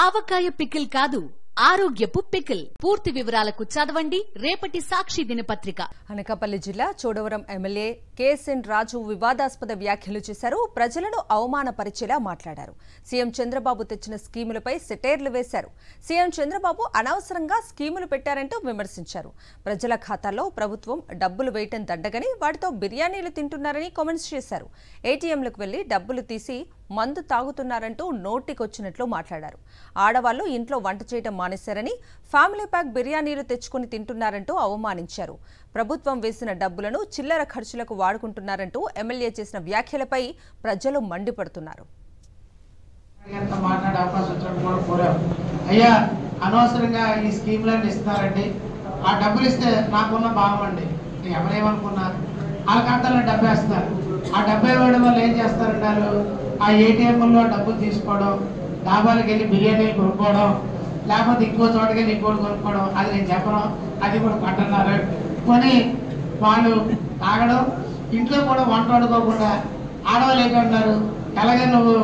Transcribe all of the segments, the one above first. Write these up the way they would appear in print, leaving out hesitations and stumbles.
ఆవకాయ pickle కాదు, ఆరోగ్యపు pickle. పూర్తి వివరాలకు చదవండి రేపటి సాక్షి దినపత్రిక. అనకాపల్లి జిల్లా చోడవరం ఎమ్మెల్యే కేఎస్ఎన్ రాజు వివాదాస్పద వ్యాఖ్యలు చేశారు. ప్రజలను అవమానపరిచేలా మాట్లాడారు. సీఎం చంద్రబాబు తెచ్చిన స్కీములపై సెటైర్లు వేశారు. సీఎం చంద్రబాబు అనవసరంగా స్కీములు పెట్టారంటూ విమర్శించారు. ప్రజల ఖాతాల్లో ప్రభుత్వం డబ్బులు వేయటం దండగని, వాటితో బిర్యానీలు తింటున్నారని కామెంట్స్ చేశారు. ఏటీఎంలకు వెళ్లి డబ్బులు తీసి మందు తాగుతున్నారంటూ నోటికొచ్చినట్లు మాట్లాడారు. ఆడవాళ్లు ఇంట్లో వంట చేయడం మానేశారని, ఫ్యామిలీ ప్యాక్ బిర్యానీలు తెచ్చుకుని తింటున్నారంటూ అవమానించారు. ప్రభుత్వం వేసిన డబ్బులను చిల్లర ఖర్చులకు వాడుకుంటున్నారంటూ ఎమ్మెల్యే చేసిన వ్యాఖ్యలపై ప్రజలు మండిపడుతున్నారు. అయ్యా, అనవసరంగా ఈ స్కీమ్లన్నీ ఇస్తున్నారండి. ఆ డబ్బులు ఇస్తే నాకున్న భావం అండి. ఎవరేమనుకున్నారు, వాళ్ళ ఖాతాలో డబ్బు వేస్తారు. ఆ డబ్బు ఇవ్వడం వల్ల ఏం చేస్తారండి, వాళ్ళు ఆ ఏటీఎంలో డబ్బులు తీసుకోవడం, డాబాలకు వెళ్ళి బిర్యానీలు కొనుక్కోవడం, లేకపోతే ఇంకో చోటకి వెళ్ళి ఇంకోటి కొనుక్కోవడం. అది నేను చెప్పను, అది కూడా పట్టున్నారు. కొని వాళ్ళు తాగడం, ఇంట్లో కూడా వంట వండుకోకుండా ఆడవాళ్ళు ఏంటంటున్నారు, ఎలాగే నువ్వు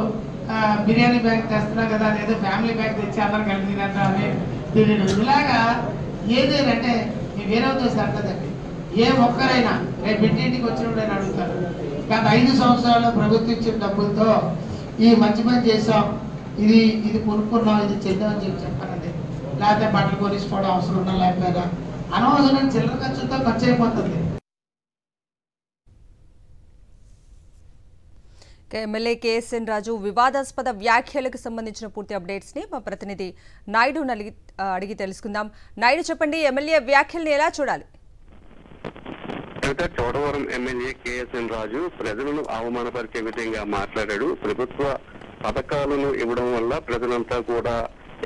బిర్యానీ బ్యాగ్ తెస్తున్నావు కదా, అదేదో ఫ్యామిలీ బ్యాగ్ తెచ్చి అందరం కలిసి తినేద్దాం అని తినడం. ఇలాగా ఏదేనంటే మీ వేరే ఉద్దేశం అంటదండి. ఏ ఒక్కరైనా రేపు ఇంటింటికి వచ్చినప్పుడు నేను అడుగుతాను, గత 5 సంవత్సరాల్లో ప్రభుత్వం ఇచ్చిన డబ్బులతో ఈ మంచి పని చేసాం, ఇది కొనుక్కున్నాం, ఇది చెందామని చెప్పానండి. లేకపోతే బట్టలు కొనిసుకోవడం అవసరం ఉన్నా లేకపోయినా అనవసరం చిల్లర ఖర్చుతో ఖర్చు అయిపోతుంది. ఎమ్మెల్యే కేఎస్ఎన్ రాజు వివాదాస్పద వ్యాఖ్యలకు సంబంధించిన పూర్తి అప్డేట్స్ ని మా ప్రతినిధి నాయుడు అడిగి తెలుసుకుందాం. నాయుడు, చెప్పండి, ఎమ్మెల్యే వ్యాఖ్యల్ని ఎలా చూడాలి? చోడవరం ఎమ్మెల్యే కేఎస్ఎన్ రాజు ప్రజలను అవమానపరిచే విధంగా మాట్లాడాడు. ప్రభుత్వ పథకాలను ఇవ్వడం వల్ల ప్రజలంతా కూడా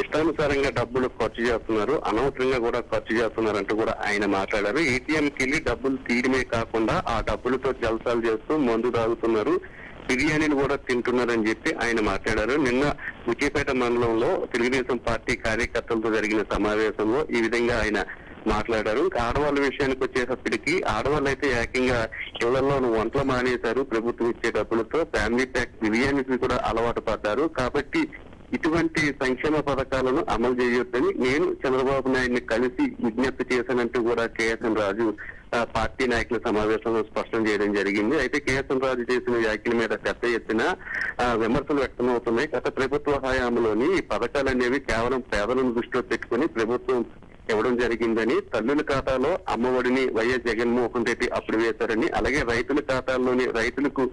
ఇష్టానుసారంగా డబ్బులు ఖర్చు చేస్తున్నారు, అనవసరంగా కూడా ఖర్చు చేస్తున్నారంటూ కూడా ఆయన మాట్లాడారు. ఏటీఎంకి వెళ్ళి డబ్బులు తీయడమే కాకుండా ఆ డబ్బులతో జల్సాలు చేస్తూ మందు తాగుతున్నారు, బిర్యానీలు కూడా తింటున్నారని చెప్పి ఆయన మాట్లాడారు. నిన్న ఉచిపేట మండలంలో తెలుగుదేశం పార్టీ కార్యకర్తలతో జరిగిన సమావేశంలో ఈ విధంగా ఆయన మాట్లాడారు. ఆడవాళ్ళ విషయానికి వచ్చేటప్పటికి ఆడవాళ్ళు అయితే ఏకంగా ఇళ్లలో వంటలు మానేశారు. ప్రభుత్వం ఇచ్చే డబ్బులతో ఫ్యామిలీ ప్యాక్ బిర్యానీకి కూడా అలవాటు పడ్డారు. కాబట్టి ఇటువంటి సంక్షేమ పథకాలను అమలు చేయొద్దని నేను చంద్రబాబు నాయుడిని కలిసి విజ్ఞప్తి చేశానంటూ కూడా కేఎస్ఎన్ రాజు పార్టీ నాయకుల సమావేశంలో స్పష్టం చేయడం జరిగింది. అయితే కేఎస్ఎన్ రాజు చేసిన వ్యాఖ్యల మీద పెద్ద ఎత్తున విమర్శలు వ్యక్తమవుతున్నాయి. గత ప్రభుత్వ హయాంలోని ఈ పథకాలు అనేవి కేవలం పేదలను దృష్టిలో పెట్టుకుని ప్రభుత్వం ఇవ్వడం జరిగిందని, తల్లుల ఖాతాలో అమ్మఒడిని వైఎస్ జగన్మోహన్ రెడ్డి అప్పుడు వేశారని, అలాగే రైతుల ఖాతాల్లోని రైతులకు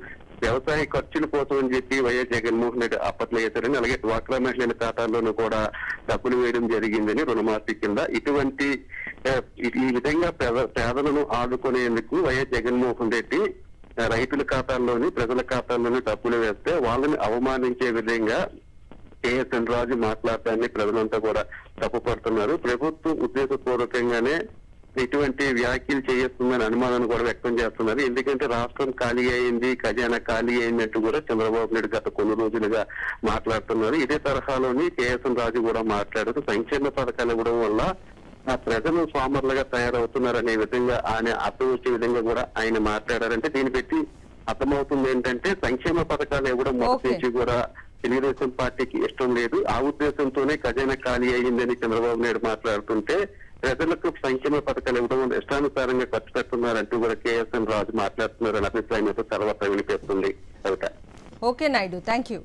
వ్యవసాయ ఖర్చుల కోసం అని చెప్పి వైఎస్ జగన్మోహన్ రెడ్డి అప్పట్లో వేశారని, అలాగే డ్వాక్రా మహిళల ఖాతాల్లోనూ కూడా డబ్బులు వేయడం జరిగిందని రుణమాఫీ కింద. ఇటువంటి ఈ విధంగా పేదలను ఆదుకునేందుకు వైఎస్ జగన్మోహన్ రెడ్డి రైతుల ఖాతాల్లోని ప్రజల ఖాతాల్లోని డబ్బులు వేస్తే వాళ్ళని అవమానించే విధంగా కేఎస్ఎన్ రాజు మాట్లాడటాన్ని ప్రజలంతా కూడా తప్పుపడుతున్నారు. ప్రభుత్వం ఉద్దేశపూర్వకంగానే ఇటువంటి వ్యాఖ్యలు చేస్తుందని అనుమానాన్ని కూడా వ్యక్తం చేస్తున్నారు. ఎందుకంటే రాష్ట్రం ఖాళీ అయింది, ఖజానా ఖాళీ అయిందంటూ కూడా చంద్రబాబు నాయుడు గత కొన్ని రోజులుగా మాట్లాడుతున్నారు. ఇదే తరహాలోని కేఎస్ఎన్ రాజు కూడా మాట్లాడుతూ సంక్షేమ పథకాలు ఇవ్వడం వల్ల ప్రజలు సోమరులుగా తయారవుతున్నారనే విధంగా ఆయన అర్థం వచ్చే విధంగా కూడా ఆయన మాట్లాడారంటే దీన్ని పెట్టి అర్థమవుతుంది ఏంటంటే సంక్షేమ పథకాలు ఇవ్వడం మొదటి నుంచి కూడా తెలుగుదేశం పార్టీకి ఇష్టం లేదు. ఆ ఉద్దేశంతోనే ఖజానా ఖాళీ అయ్యిందని చంద్రబాబు నాయుడు మాట్లాడుతుంటే ప్రజలకు సంక్షేమ పథకాలు ఇవ్వడం ఇష్టానుసారంగా ఖర్చు పెడుతున్నారంటూ కూడా కేఎస్ఎన్ రాజు మాట్లాడుతున్నారని అభిప్రాయం తర్వాత వినిపిస్తుంది. Okay Naidu, thank you.